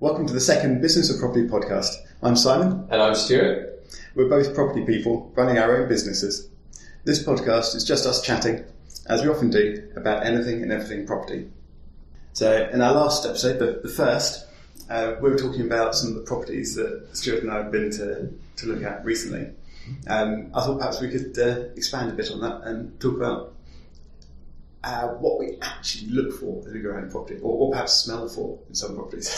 Welcome to the second Business of Property podcast. I'm Simon. And I'm Stuart. We're both property people running our own businesses. This podcast is just us chatting, as we often do, about anything and everything property. So in our last episode, the first, we were talking about some of the properties that Stuart and I have been to look at recently. I thought perhaps we could expand a bit on that and talk about what we actually look for as we go around a property, or perhaps smell for in some properties.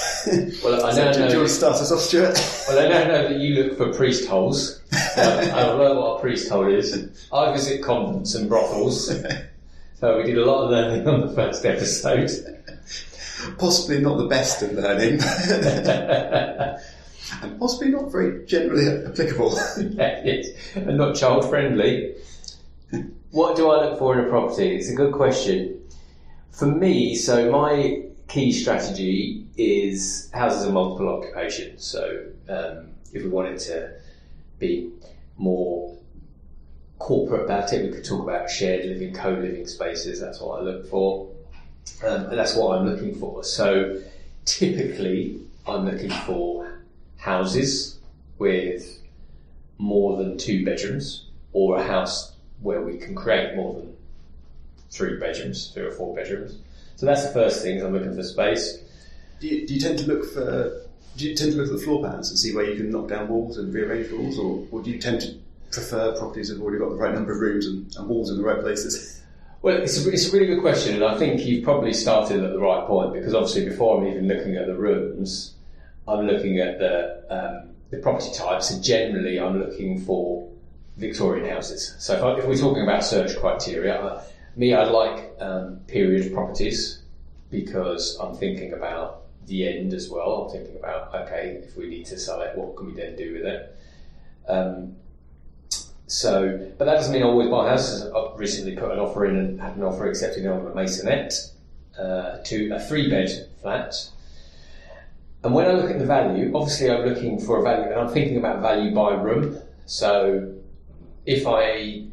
Well, I now do you want to start us off, Stuart? Well, I now know that you look for priest holes. I've learned what a priest hole is. I visit convents and brothels, so we did a lot of learning on the first episode. Possibly not the best of learning, and possibly not very generally applicable. Yes, and not child friendly. What do I look for in a property? It's a good question. For me, so my key strategy is houses of multiple occupation. So if we wanted to be more corporate about it, we could talk about shared living, co-living spaces. That's what I look for. And that's what I'm looking for. So typically, I'm looking for houses with more than 2 bedrooms, or a house where we can create more than 3 bedrooms, 3 or 4 bedrooms. So that's the first thing. I'm looking for space. Do you tend to look for? Do you tend to look at the floor plans and see where you can knock down walls and rearrange walls, or do you tend to prefer properties that have already got the right number of rooms and walls in the right places? Well, it's a really good question, and I think you've probably started at the right point, because obviously before I'm even looking at the rooms, I'm looking at the property types, and generally I'm looking for Victorian houses. So if we're talking about search criteria, I like period properties, because I'm thinking about the end as well. I'm thinking about, okay, if we need to sell it, what can we then do with it? But that doesn't mean I always buy houses. I've recently put an offer in and had an offer accepted on a Masonette to a 3-bed flat. And when I look at the value, obviously I'm looking for a value, and I'm thinking about value by room. So if I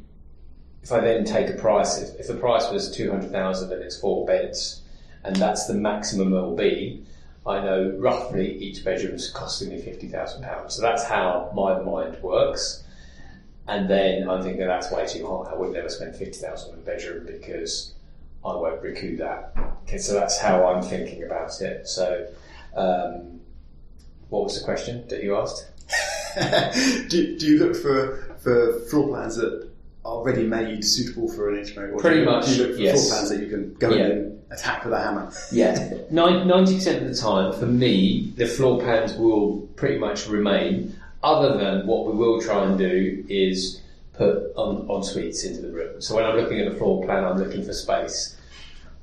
then take a price, if the price was 200,000 and it's 4 beds, and that's the maximum it will be, I know roughly each bedroom's costing me £50,000. So that's how my mind works. And then I'm thinking that's way too high. I would never spend £50,000 in a bedroom because I won't recoup that. Okay, so that's how I'm thinking about it. So, what was the question that you asked? do you look for floor plans that are ready-made, suitable for an HMO? Or Pretty much, do you look for yes. floor plans that you can go in and attack with a hammer? Yeah, 90% of the time, for me, the floor plans will pretty much remain, other than what we will try and do is put en suites into the room. So when I'm looking at the floor plan, I'm looking for space.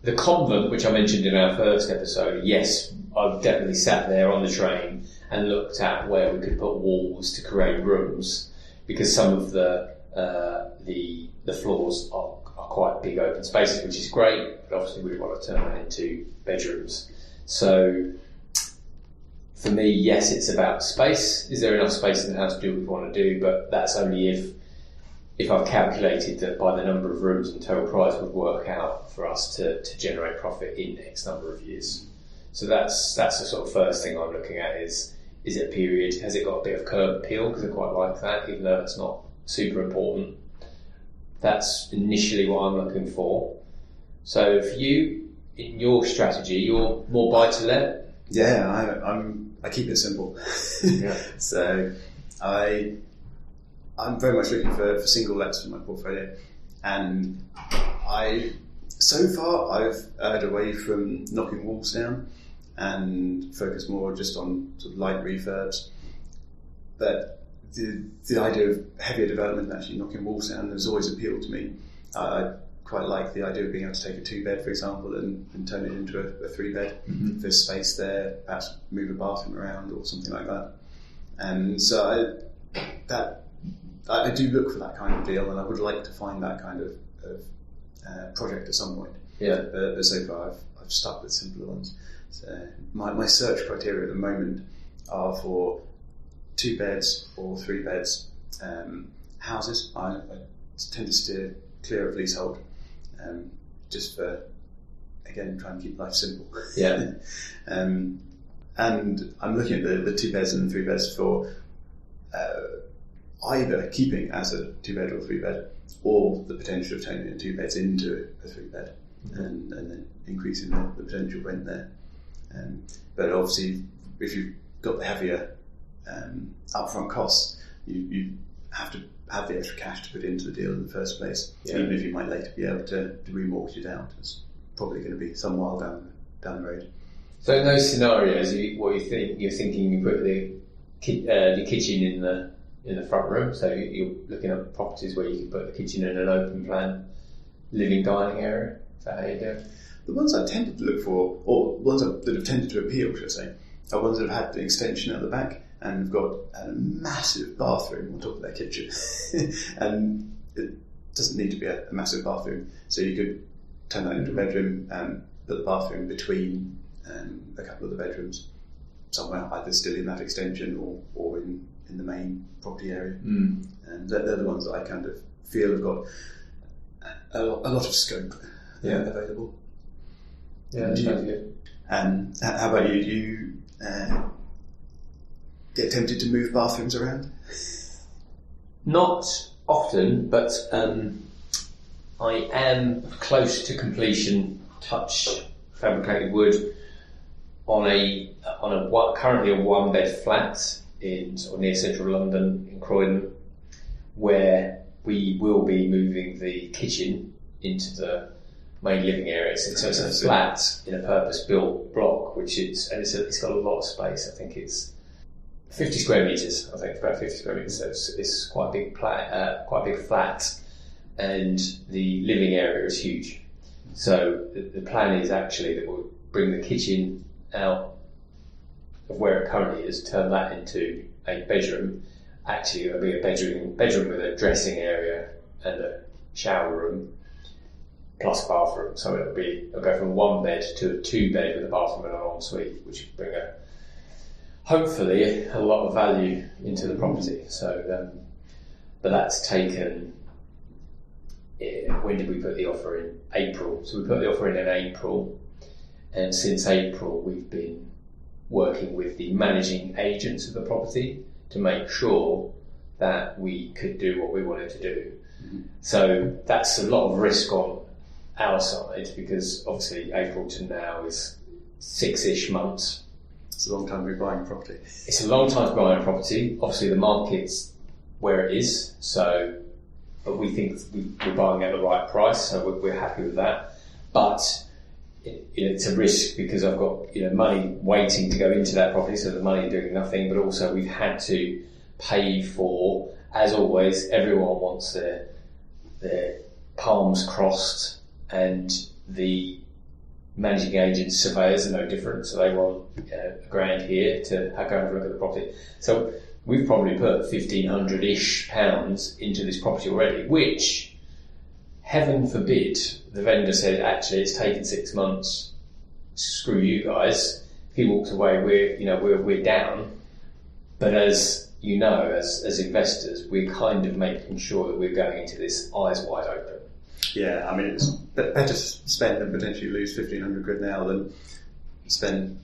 The convent, which I mentioned in our first episode, yes, I've definitely sat there on the train and looked at where we could put walls to create rooms, because some of the floors are quite big open spaces, which is great, but obviously we want to turn that into bedrooms. So for me, yes, it's about space. Is there enough space in the house to do what we want to do? But that's only if I've calculated that by the number of rooms and total price would work out for us to generate profit in X number of years. So that's the sort of first thing I'm looking at is it a period? Has it got a bit of curb appeal? Because I quite like that, even though it's not super important. That's initially what I'm looking for. So for you, in your strategy, you're more buy-to-let? Yeah, I keep it simple. Yeah. So I'm very much looking for single lets for my portfolio, and so far I've erred away from knocking walls down and focus more just on sort of light refurbs. But the idea of heavier development, actually knocking walls down, has always appealed to me. I quite like the idea of being able to take a 2-bed, for example, and turn it into a 3-bed. Mm-hmm. If there's space there, perhaps move a bathroom around or something like that. And so I do look for that kind of deal, and I would like to find that kind of project at some point. Yeah. But so far I've stuck with simpler ones. So my search criteria at the moment are for 2 beds or 3 beds houses. I tend to steer clear of leasehold, just for, again, trying to keep life simple. Yeah. And And I'm looking at the 2 beds and 3 beds for either keeping as a 2 bed or 3 bed, or the potential of turning the 2 beds into a 3 bed, and then increasing the potential rent there. But obviously, if you've got the heavier upfront costs, you have to have the extra cash to put into the deal in the first place, even if you might later be able to remortgage it out. It's probably going to be some while down the road. So in those scenarios, you're thinking you put the kitchen in the front room. So you're looking at properties where you can put the kitchen in an open plan living dining area. Is that how you do it? The ones I've tended to look for, or ones that have tended to appeal, should I say, are ones that have had the extension at the back and have got a massive bathroom on top of their kitchen. And it doesn't need to be a massive bathroom, so you could turn that into a bedroom and put the bathroom between a couple of the bedrooms somewhere, either still in that extension or in the main property area. And they're the ones that I kind of feel have got a lot of scope available. Yeah, that sounds good. How about you? Do you get tempted to move bathrooms around? Not often, but I am close to completion, touch fabricated wood, on a currently a 1 bed flat in sort of near central London in Croydon, where we will be moving the kitchen into the main living area. So it's a flat in a purpose-built block, it's got a lot of space. I think it's 50 square metres. I think it's about 50 square metres. So it's quite a big flat, and the living area is huge. So the plan is actually that we'll bring the kitchen out of where it currently is, turn that into a bedroom. Actually, it'll be a bedroom with a dressing area and a shower room plus bathroom. So it'll go from 1 bed to a 2 bed with a bathroom and an ensuite, which will bring hopefully a lot of value into the property. So, but that's taken. When did we put the offer in? April. So we put the offer in April, and since April we've been working with the managing agents of the property to make sure that we could do what we wanted to do. So that's a lot of risk on our side, because obviously April to now is 6-ish months. It's a long time to be buying a property. It's a long time to be buying a property. Obviously the market's where it is, but we think we're buying at the right price, so we're happy with that. But it's a risk, because I've got money waiting to go into that property, so the money doing nothing. But also we've had to pay for, as always, everyone wants their palms crossed, and the managing agents, surveyors are no different. So they want £1,000 here to go and look at the property. So we've probably put £1,500-ish into this property already, which, heaven forbid, the vendor said, actually, it's taken 6 months, screw you guys. If he walks away, we're down. But as you know, as investors, we're kind of making sure that we're going into this eyes wide open. Yeah, I mean, it's better spend and potentially lose £1,500 now than spend,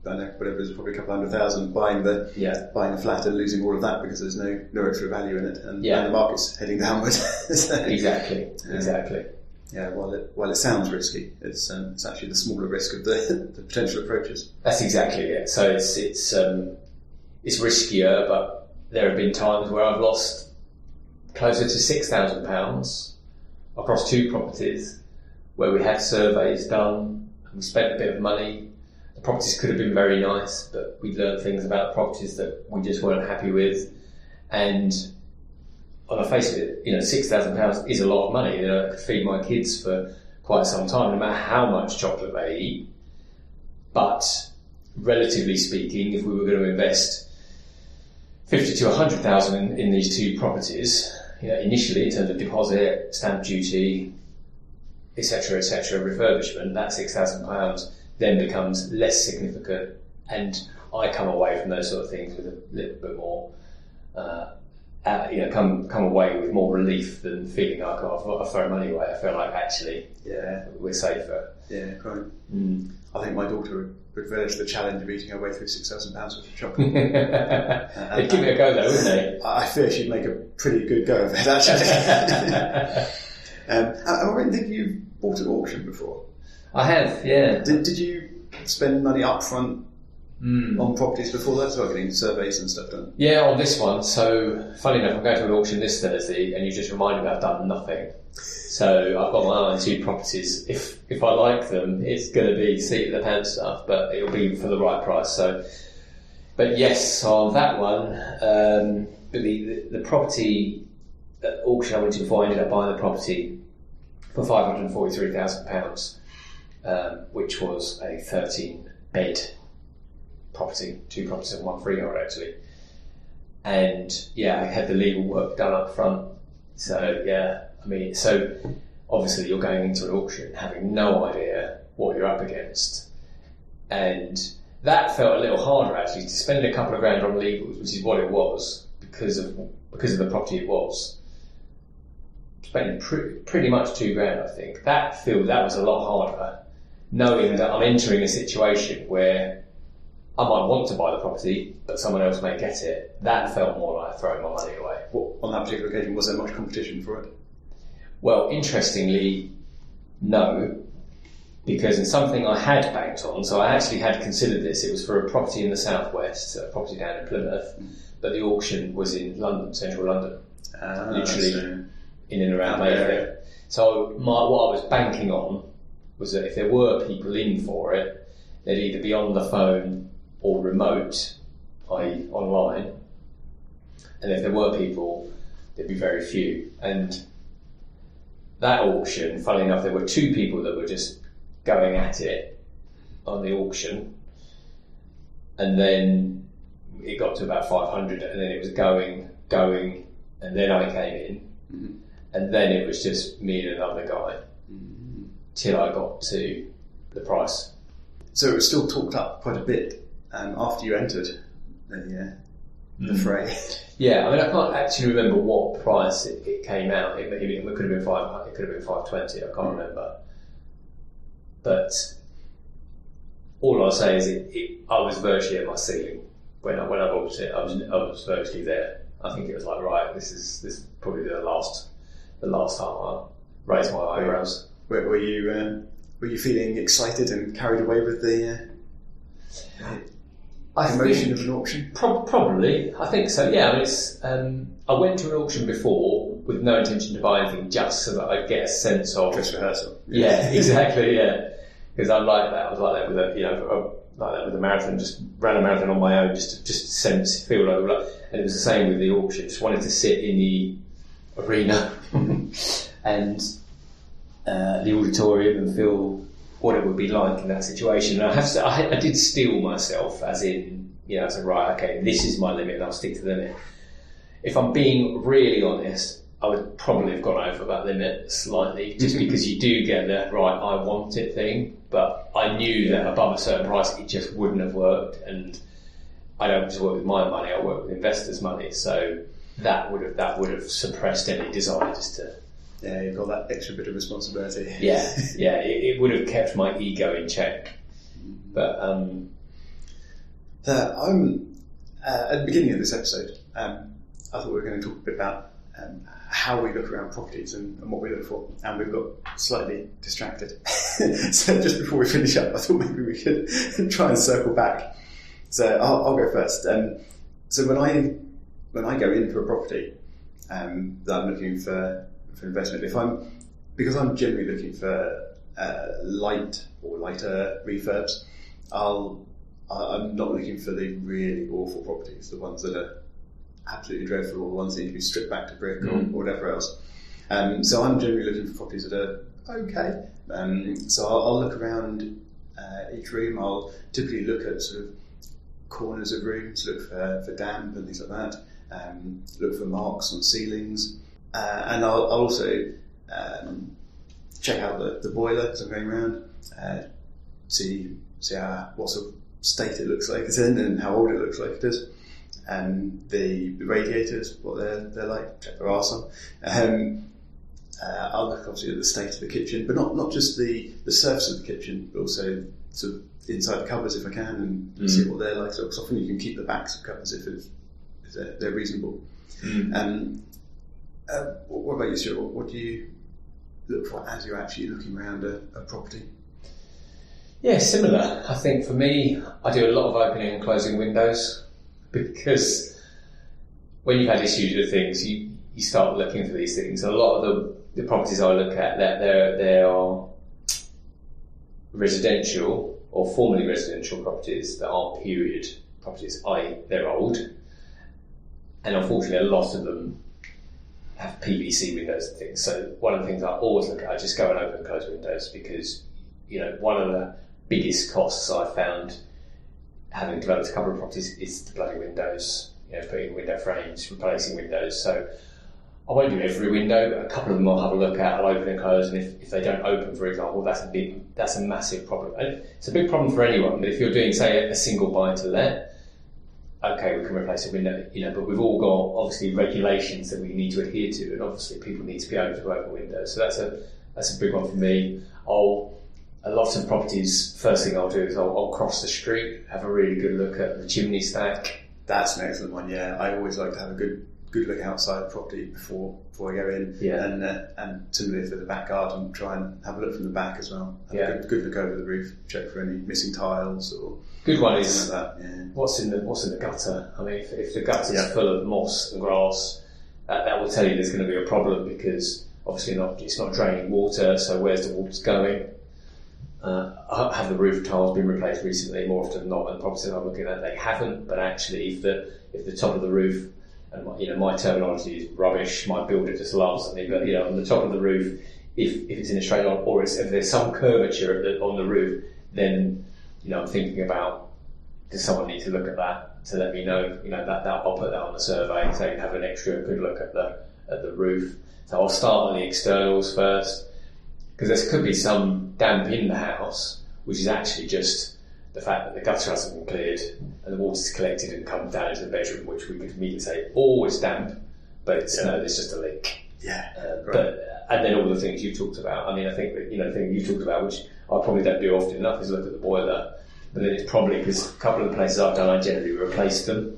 I don't know, whatever it is, probably a couple $100,000 buying the flat and losing all of that because there's no extra value in it, and the market's heading downwards. So, Exactly. Yeah, while it sounds risky, it's actually the smaller risk of the potential approaches. That's exactly it. So it's riskier, but there have been times where I've lost closer to £6,000 across 2 properties where we had surveys done and we spent a bit of money. The properties could have been very nice, but we learned things about the properties that we just weren't happy with. And on the face of it, £6,000 is a lot of money. I could feed my kids for quite some time, no matter how much chocolate they eat. But relatively speaking, if we were going to invest 50 to 100,000 in these 2 properties, initially in terms of deposit, stamp duty, etc., refurbishment, that £6,000 then becomes less significant, and I come away from those sort of things with a little bit more, come away with more relief than feeling like I've thrown money away. I feel like actually, we're safer. Yeah, right. I think my daughter would relish the challenge of eating her way through £6,000 worth of chocolate. They'd give it a go though, wouldn't they? I fear she'd make a pretty good go of it, actually. I don't think you've bought at auction before. I have, yeah. Did you spend money up front on properties before that, so getting surveys and stuff done? Yeah, on this one. So, funny enough, I'm going to an auction this Thursday, and you just reminded me I've done nothing. So I've got my eye on 2 properties. If I like them, it's going to be seat of the pants stuff, but it'll be for the right price. So, but yes, on that one, the property auction I went to before, I ended up buying the property for £543,000, which was a 13-bed property, 2 properties and 1 freehold actually. And yeah, I had the legal work done up front. So yeah. I mean, so obviously you're going into an auction having no idea what you're up against, and that felt a little harder actually, to spend a couple of grand on legals, which is what it was because of the property it was. Spending pretty much 2 grand, I think. That was a lot harder, knowing that I'm entering a situation where I might want to buy the property, but someone else may get it. That felt more like throwing my money away. Well, on that particular occasion, was there much competition for it? Well, interestingly, no, because in something I had banked on, so I actually had considered this. It was for a property in the southwest, a property down in Plymouth, but the auction was in London, central London, literally in and around Mayfair. So what I was banking on was that if there were people in for it, they'd either be on the phone or remote, i.e. online, and if there were people, there'd be very few. And that auction, funnily enough, there were 2 people that were just going at it on the auction, and then it got to about 500, and then it was going, and then I came in, and then it was just me and another guy till I got to the price. So it was still talked up quite a bit after you entered the fray. Yeah, I mean, I can't actually remember what price it came out. It could have been 500. It could have been 520. I can't remember. But all I'll say is, I was virtually at my ceiling when I bought it. I was virtually there. I think it was like, right, this is probably the last time I'll raise my eyebrows. Were you feeling excited and carried away with the emotion of an auction? Probably, I think so. Yeah, I mean, I went to an auction before with no intention to buy anything, just so that I'd get a sense of dress rehearsal. Yeah, exactly. Yeah, because I like that. I was like that with a marathon. Just ran a marathon on my own, just to feel like. And it was the same with the auction. Just wanted to sit in the arena and the auditorium and feel what it would be like in that situation. And I have to say, I did steel myself, as in, I said, right, okay, this is my limit, and I'll stick to the limit. If I'm being really honest, I would probably have gone over that limit slightly, just because you do get the right, I want it thing, but I knew that above a certain price, it just wouldn't have worked, and I don't just work with my money, I work with investors' money, so that would have suppressed any desire just to... Yeah, you've got that extra bit of responsibility. Yeah, it would have kept my ego in check. But at the beginning of this episode, I thought we were going to talk a bit about how we look around properties and what we look for, and we've got slightly distracted. So just before we finish up, I thought maybe we could try and circle back. So I'll go first. So when I go in for a property that I'm looking for investment, because I'm generally looking for light or lighter refurbs, I'm not looking for the really awful properties, the ones that are absolutely dreadful, or the ones that need to be stripped back to brick or whatever else. So I'm generally looking for properties that are okay. So I'll look around each room. I'll typically look at sort of corners of rooms, look for damp and things like that, look for marks on ceilings, and I'll also check out the boiler as I'm going around, see what sort of state it looks like it's in and how old it looks like it is, and the radiators, what they're like, check their arse on. I'll look obviously at the state of the kitchen, but not just the surface of the kitchen, but also sort of inside the covers if I can and see what they're like. So often you can keep the backs of covers if they're reasonable. What about you, Stuart? What do you look for as you're actually looking around a property? Yeah, similar. I think for me, I do a lot of opening and closing windows, because when you've had issues with things, you start looking for these things. A lot of the properties I look at, they are residential or formerly residential properties that are period properties, i.e. they're old. And unfortunately, a lot of them have PVC windows and things. So one of the things I always look at, I just go and open and close windows, because, one of the biggest costs I found having developed a couple of properties is the bloody windows, putting window frames, replacing windows. So I won't do every window, but a couple of them I'll have a look at, I'll open and close, and if they don't open, for example, that's a massive problem. And it's a big problem for anyone, but if you're doing, say, a single buy to let, okay, we can replace a window, but we've all got obviously regulations that we need to adhere to, and obviously people need to be able to open windows. So that's a big one for me. A lot of properties, first thing I'll do is I'll cross the street, have a really good look at the chimney stack. That's an excellent one. Yeah, I always like to have a good look outside the property before I go in. Yeah. And similarly for the back garden, try and have a look from the back as well. Have a good look over the roof, check for any missing tiles or. Good one is like that. Yeah. What's in the gutter. I mean, if the gutter is full of moss and grass, that will tell you there's going to be a problem, because obviously it's not draining water. So where's the water going? Have the roof tiles been replaced recently? More often than not, and the properties I'm looking at, they haven't. But actually, if the top of the roof, and my terminology is rubbish, my builder just laughs at me, but on the top of the roof, if it's in a straight line, or if there's some curvature on the roof, then I'm thinking about, does someone need to look at that to let me know? That I'll put that on the survey, so you can have an extra good look at the roof. So I'll start on the externals first, because there could be some damp in the house, which is actually just the fact that the gutter hasn't been cleared and the water's collected and comes down into the bedroom, which we could immediately say, it's damp, but no, there's just a leak. Yeah. Right. And then all the things you talked about. I mean, I think that the thing you talked about, which I probably don't do often enough, is look at the boiler. But then it's probably because a couple of the places I've done, I generally replace them.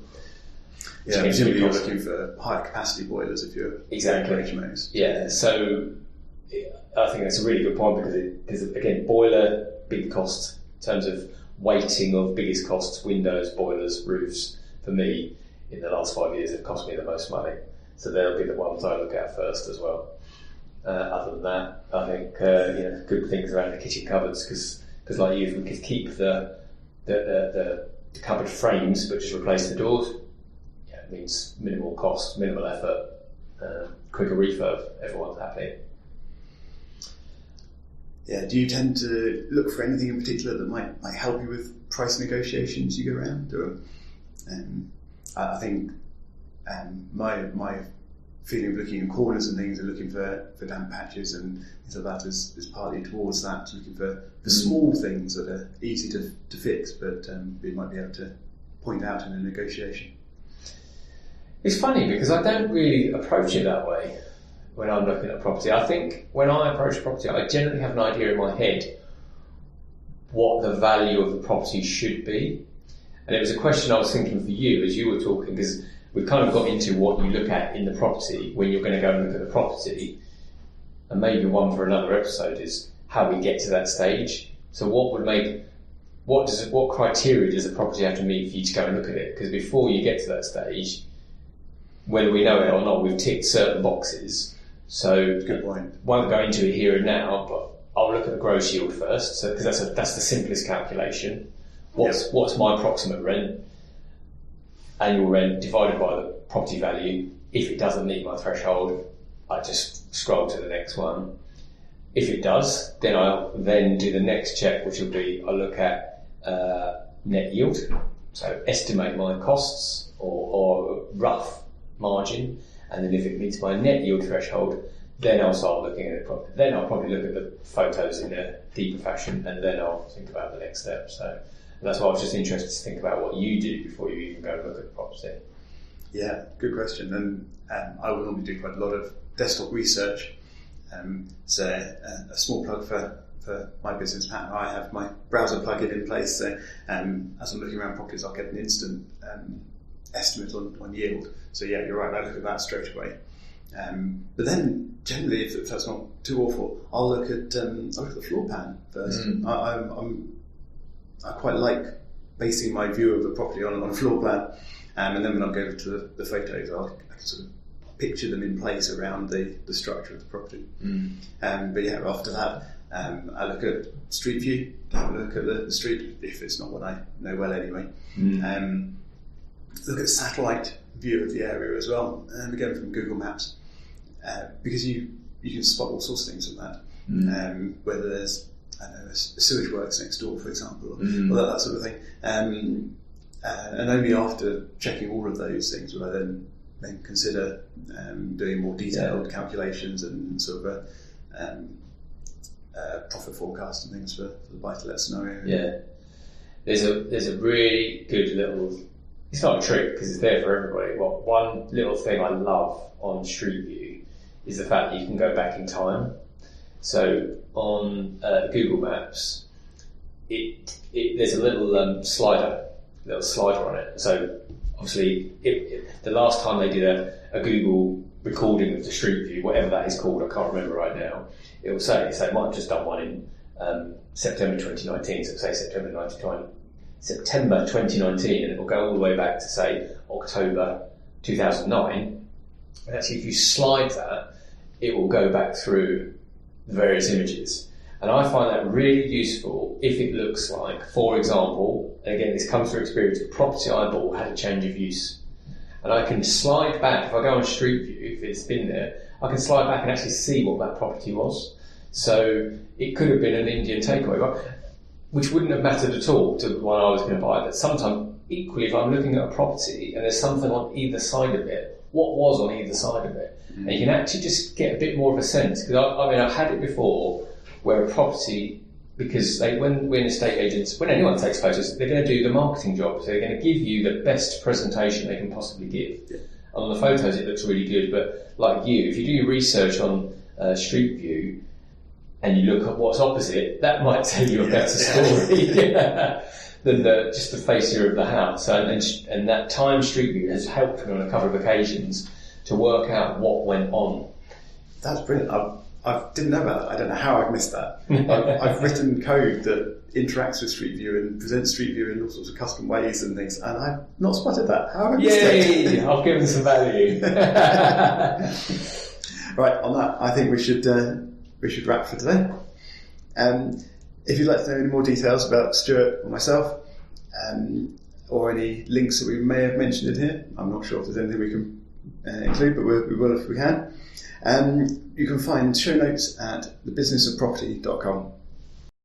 Yeah, presumably you're looking for higher capacity boilers if you're exactly. HMOs. Yeah, so I think that's a really good point, because again, boiler, big cost in terms of weighting of biggest costs, windows, boilers, roofs. For me, in the last 5 years, have cost me the most money. So they'll be the ones I look at first as well. Other than that, I think good things around the kitchen cupboards, because like you, if we could keep the cupboard frames but just replace the doors, it means minimal cost, minimal effort, quicker refurb, everyone's happy. Yeah, do you tend to look for anything in particular that might help you with price negotiations you go around? Or, I think my feeling of looking in corners and things and looking for damp patches and things like that is partly towards that, looking for small things that are easy to fix, but we might be able to point out in a negotiation. It's funny, because I don't really approach it that way when I'm looking at a property. I think when I approach a property, I generally have an idea in my head what the value of the property should be. And it was a question I was thinking for you as you were talking, because we've kind of got into what you look at in the property when you're going to go and look at the property. And maybe one for another episode is how we get to that stage. So what criteria does a property have to meet for you to go and look at it? Because before you get to that stage, whether we know it or not, we've ticked certain boxes. So good point. Won't go into it here and now, but I'll look at the gross yield first, because that's the simplest calculation. What's my approximate rent? Annual rent divided by the property value. If it doesn't meet my threshold, I just scroll to the next one. If it does, then I'll then do the next check, which will be I look at net yield, so estimate my costs or rough margin, and then if it meets my net yield threshold, then I'll start looking at it. Then I'll probably look at the photos in a deeper fashion, and then I'll think about the next step. So that's why I was just interested to think about what you do before you even go and look at the property. Yeah, good question. And I will normally do quite a lot of desktop research. So a small plug for for my business pattern, I have my browser plugin in place, so as I'm looking around properties, I'll get an instant estimate on yield. So yeah, you're right, I look at that straight away. But then generally, if that's not too awful, I'll look at the floor plan first. I quite like basing my view of the property on a floor plan, and then when I go to the photos, I can sort of picture them in place around the structure of the property. But yeah, after that, I look at street view, have a look at the street, if it's not what I know well anyway. Look at satellite view of the area as well, and again from Google Maps, because you can spot all sorts of things from that, whether there's a sewage works next door, for example, or that sort of thing. And only after checking all of those things will I then consider doing more detailed calculations and sort of a profit forecast and things for the buy-to-let scenario. Yeah, there's a really good little. It's not a trick because it's there for everybody. Well, one little thing I love on Street View is the fact that you can go back in time. So on Google Maps, there's a little slider on it. So obviously, the last time they did a Google recording of the Street View, whatever that is called, I can't remember right now, it will say, it might have just done one in September 2019, so it'll say September 2019, and it will go all the way back to, say, October 2009. And actually, if you slide that, it will go back through the various images. And I find that really useful if it looks like, for example, and again, this comes through experience, the property I bought had a change of use. And I can slide back, if I go on Street View, if it's been there, I can slide back and actually see what that property was. So it could have been an Indian takeaway, right? Which wouldn't have mattered at all to the one I was going to buy. But sometimes, equally, if I'm looking at a property and there's something on either side of it, what was on either side of it? And you can actually just get a bit more of a sense. Because I've had it before where a property, because when estate agents, when anyone takes photos, they're going to do the marketing job. So they're going to give you the best presentation they can possibly give. Yeah. And on the photos, it looks really good. But like you, if you do your research on Street View, and you look at what's opposite, that might tell you a better story than just the fascia of the house. And that time Street View has helped me on a couple of occasions to work out what went on. That's brilliant. I didn't know about that. I don't know how I've missed that. I've written code that interacts with Street View and presents Street View in all sorts of custom ways and things, and I've not spotted that. How have I missed it? Yay! I've given some value. Right, on that, I think we should wrap for today. If you'd like to know any more details about Stuart or myself, or any links that we may have mentioned in here, I'm not sure if there's anything we can include, but we will if we can. You can find show notes at thebusinessofproperty.com.